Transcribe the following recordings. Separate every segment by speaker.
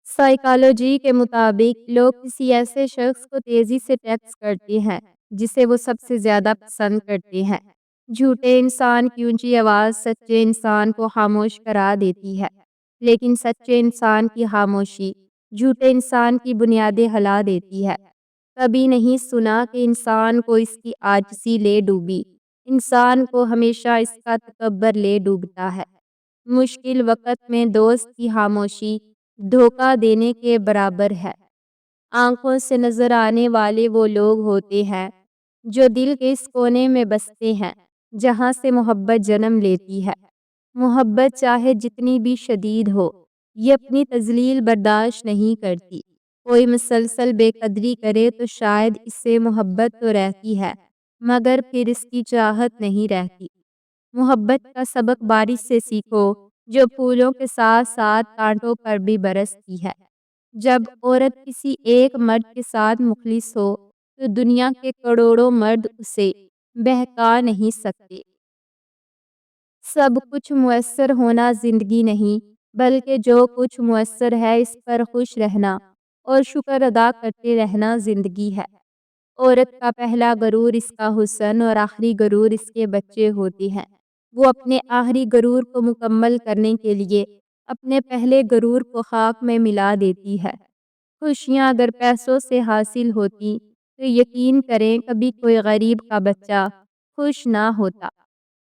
Speaker 1: Psychology کے مطابق لوگ کسی ایسے شخص کو تیزی سے ٹیکسٹ کرتے ہیں جسے وہ سب سے زیادہ پسند کرتے ہیں۔ جھوٹے انسان کی اونچی آواز سچے انسان کو خاموش کرا دیتی ہے، لیکن سچے انسان کی خاموشی جھوٹے انسان کی بنیادیں ہلا دیتی ہے۔ کبھی نہیں سنا کہ انسان کو اس کی عاجزی لے ڈوبی، انسان کو ہمیشہ اس کا تکبر لے ڈوبتا ہے۔ مشکل وقت میں دوست کی خاموشی دھوکہ دینے کے برابر ہے۔ آنکھوں سے نظر آنے والے وہ لوگ ہوتے ہیں جو دل کے اس کونے میں بستے ہیں جہاں سے محبت جنم لیتی ہے۔ محبت چاہے جتنی بھی شدید ہو، یہ اپنی تذلیل برداشت نہیں کرتی۔ کوئی مسلسل بے قدری کرے تو شاید اس سے محبت تو رہتی ہے، مگر پھر اس کی چاہت نہیں رہتی۔ محبت کا سبق بارش سے سیکھو جو پھولوں کے ساتھ ساتھ کانٹوں پر بھی برستی ہے۔ جب عورت کسی ایک مرد کے ساتھ مخلص ہو تو دنیا کے کروڑوں مرد اسے بہکا نہیں سکتے۔ سب کچھ میسر ہونا زندگی نہیں، بلکہ جو کچھ میسر ہے اس پر خوش رہنا اور شکر ادا کرتے رہنا زندگی ہے۔ عورت کا پہلا غرور اس کا حسن اور آخری غرور اس کے بچے ہوتے ہیں۔ وہ اپنے آخری غرور کو مکمل کرنے کے لیے اپنے پہلے غرور کو خاک میں ملا دیتی ہے۔ خوشیاں اگر پیسوں سے حاصل ہوتی تو یقین کریں کبھی کوئی غریب کا بچہ خوش نہ ہوتا۔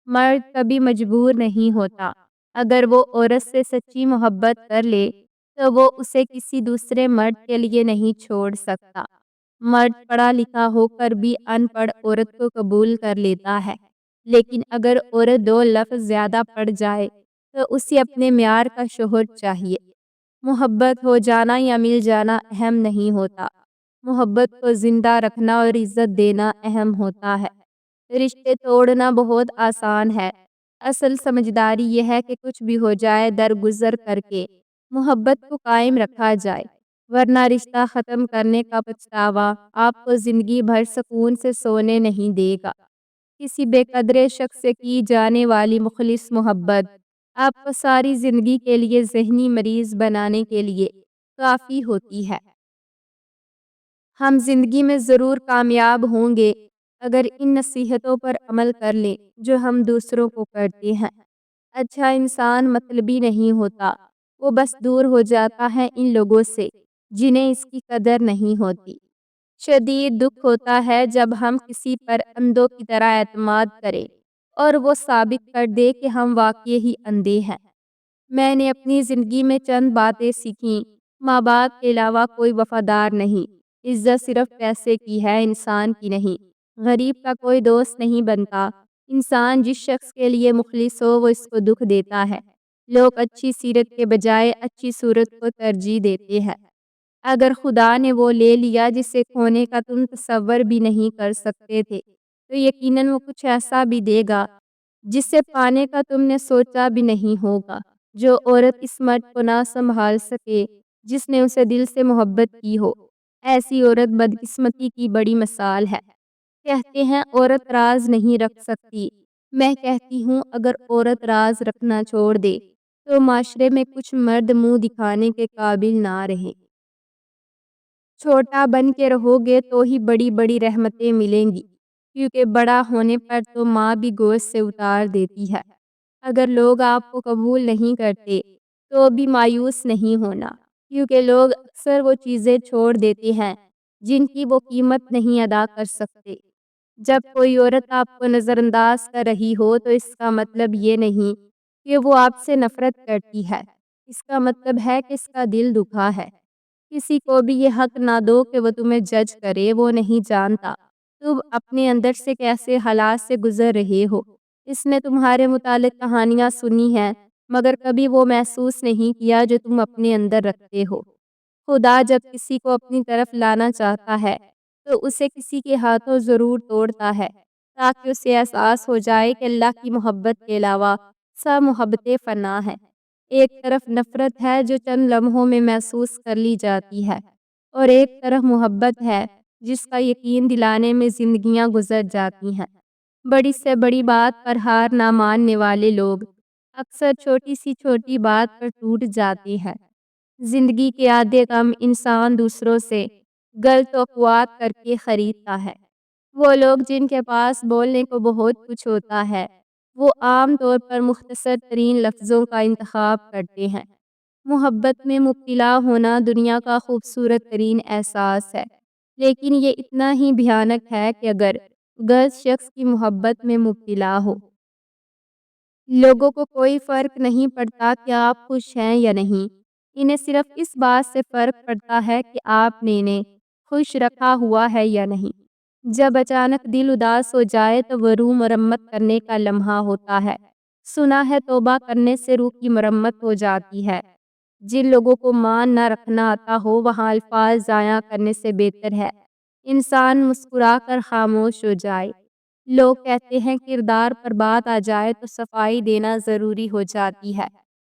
Speaker 1: مرد کبھی مجبور نہیں ہوتا۔ اگر وہ عورت سے سچی محبت کر لے تو وہ اسے کسی دوسرے مرد کے لیے نہیں چھوڑ سکتا۔ مرد پڑھا لکھا ہو کر بھی ان پڑھ عورت کو قبول کر لیتا ہے، لیکن اگر عورت 2 لفظ زیادہ پڑھ جائے تو اسے اپنے معیار کا شوہر چاہیے۔ محبت ہو جانا یا مل جانا اہم نہیں ہوتا، محبت کو زندہ رکھنا اور عزت دینا اہم ہوتا ہے۔ رشتے توڑنا بہت آسان ہے، اصل سمجھداری یہ ہے کہ کچھ بھی ہو جائے درگزر کر کے محبت کو قائم رکھا جائے، ورنہ رشتہ ختم کرنے کا پچھتاوا آپ کو زندگی بھر سکون سے سونے نہیں دے گا۔ کسی بے قدرے شخص سے کی جانے والی مخلص محبت آپ کو ساری زندگی کے لیے ذہنی مریض بنانے کے لیے کافی ہوتی ہے۔ ہم زندگی میں ضرور کامیاب ہوں گے اگر ان نصیحتوں پر عمل کر لیں جو ہم دوسروں کو کرتے ہیں۔ اچھا انسان مطلبی نہیں ہوتا، وہ بس دور ہو جاتا ہے ان لوگوں سے جنہیں اس کی قدر نہیں ہوتی۔ شدید دکھ ہوتا ہے جب ہم کسی پر اندھوں کی طرح اعتماد کریں اور وہ ثابت کر دے کہ ہم واقعی ہی اندھے ہیں۔ میں نے اپنی زندگی میں چند باتیں سیکھیں۔ ماں باپ کے علاوہ کوئی وفادار نہیں، عزت صرف پیسے کی ہے، انسان کی نہیں۔ غریب کا کوئی دوست نہیں بنتا، انسان جس شخص کے لیے مخلص ہو وہ اس کو دکھ دیتا ہے۔ لوگ اچھی سیرت کے بجائے اچھی صورت کو ترجیح دیتے ہیں۔ اگر خدا نے وہ لے لیا جسے کھونے کا تم تصور بھی نہیں کر سکتے تھے تو یقیناً وہ کچھ ایسا بھی دے گا جسے پانے کا تم نے سوچا بھی نہیں ہوگا۔ جو عورت اس مرد کو نہ سنبھال سکے جس نے اسے دل سے محبت کی ہو، ایسی عورت بدقسمتی کی بڑی مثال ہے۔ کہتے ہیں عورت راز نہیں رکھ سکتی، میں کہتی ہوں اگر عورت راز رکھنا چھوڑ دے تو معاشرے میں کچھ مرد منہ دکھانے کے قابل نہ رہیں۔ چھوٹا بن کے رہو گے تو ہی بڑی بڑی رحمتیں ملیں گی، کیونکہ بڑا ہونے پر تو ماں بھی گود سے اتار دیتی ہے۔ اگر لوگ آپ کو قبول نہیں کرتے تو بھی مایوس نہیں ہونا، کیونکہ لوگ اکثر وہ چیزیں چھوڑ دیتے ہیں جن کی وہ قیمت نہیں ادا کر سکتے۔ جب کوئی عورت آپ کو نظر انداز کر رہی ہو تو اس کا مطلب یہ نہیں کہ وہ آپ سے نفرت کرتی ہے، اس کا مطلب ہے کہ اس کا دل دکھا ہے۔ کسی کو بھی یہ حق نہ دو کہ وہ تمہیں جج کرے، وہ نہیں جانتا تم اپنے اندر سے کیسے حالات سے گزر رہے ہو۔ اس نے تمہارے متعلق کہانیاں سنی ہیں مگر کبھی وہ محسوس نہیں کیا جو تم اپنے اندر رکھتے ہو۔ خدا جب کسی کو اپنی طرف لانا چاہتا ہے تو اسے کسی کے ہاتھوں ضرور توڑتا ہے تاکہ اسے احساس ہو جائے کہ اللہ کی محبت کے علاوہ سب محبتیں فنا ہیں۔ ایک طرف نفرت ہے جو چند لمحوں میں محسوس کر لی جاتی ہے اور ایک طرف محبت ہے جس کا یقین دلانے میں زندگیاں گزر جاتی ہیں۔ بڑی سے بڑی بات پر ہار نہ ماننے والے لوگ اکثر چھوٹی سی چھوٹی بات پر ٹوٹ جاتے ہیں۔ زندگی کے آدھے غم انسان دوسروں سے غلط توقعات کر کے خریدتا ہے۔ وہ لوگ جن کے پاس بولنے کو بہت کچھ ہوتا ہے، وہ عام طور پر مختصر ترین لفظوں کا انتخاب کرتے ہیں۔ محبت میں مبتلا ہونا دنیا کا خوبصورت ترین احساس ہے، لیکن یہ اتنا ہی بھیانک ہے کہ اگر غلط شخص کی محبت میں مبتلا ہو۔ لوگوں کو کوئی فرق نہیں پڑتا کہ آپ خوش ہیں یا نہیں، انہیں صرف اس بات سے فرق پڑتا ہے کہ آپ نے انہیں خوش رکھا ہوا ہے یا نہیں۔ جب اچانک دل اداس ہو جائے تو وہ روح مرمت کرنے کا لمحہ ہوتا ہے۔ سنا ہے توبہ کرنے سے روح کی مرمت ہو جاتی ہے۔ جن لوگوں کو مان نہ رکھنا آتا ہو وہاں الفاظ ضائع کرنے سے بہتر ہے انسان مسکرا کر خاموش ہو جائے۔ لوگ کہتے ہیں کردار پر بات آ جائے تو صفائی دینا ضروری ہو جاتی ہے،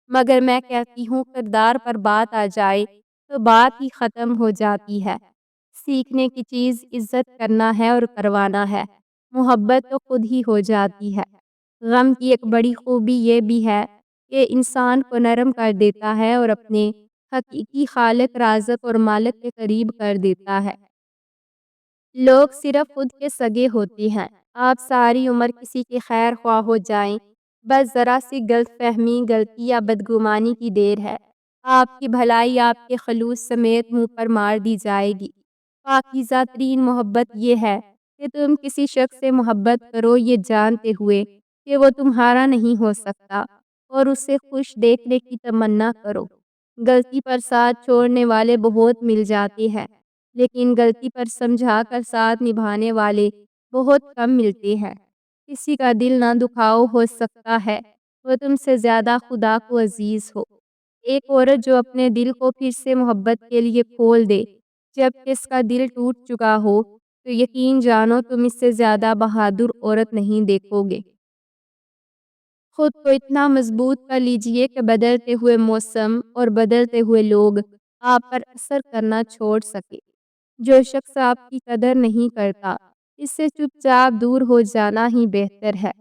Speaker 1: مگر میں کہتی ہوں کردار پر بات آ جائے تو بات ہی ختم ہو جاتی ہے۔ سیکھنے کی چیز عزت کرنا ہے اور کروانا ہے، محبت تو خود ہی ہو جاتی ہے۔ غم کی ایک بڑی خوبی یہ بھی ہے کہ انسان کو نرم کر دیتا ہے اور اپنے حقیقی خالق رازق اور مالک کے قریب کر دیتا ہے۔ لوگ صرف خود کے سگے ہوتے ہیں۔ آپ ساری عمر کسی کے خیر خواہ ہو جائیں، بس ذرا سی غلط فہمی، غلطی یا بدگمانی کی دیر ہے، آپ کی بھلائی آپ کے خلوص سمیت منہ پر مار دی جائے گی۔ پاکیزہ ترین محبت یہ ہے کہ تم کسی شخص سے محبت کرو یہ جانتے ہوئے کہ وہ تمہارا نہیں ہو سکتا اور اسے خوش دیکھنے کی تمنا کرو۔ غلطی پر ساتھ چھوڑنے والے بہت مل جاتے ہیں، لیکن غلطی پر سمجھا کر ساتھ نبھانے والے بہت کم ملتے ہیں۔ کسی کا دل نہ دکھاؤ ہو سکتا ہے وہ تم سے زیادہ خدا کو عزیز ہو۔ ایک عورت جو اپنے دل کو پھر سے محبت کے لیے کھول دے جب اس کا دل ٹوٹ چکا ہو تو یقین جانو تم اس سے زیادہ بہادر عورت نہیں دیکھو گے۔ خود کو اتنا مضبوط کر لیجئے کہ بدلتے ہوئے موسم اور بدلتے ہوئے لوگ آپ پر اثر کرنا چھوڑ سکے۔ جو شخص آپ کی قدر نہیں کرتا، اس سے چپ چاپ دور ہو جانا ہی بہتر ہے۔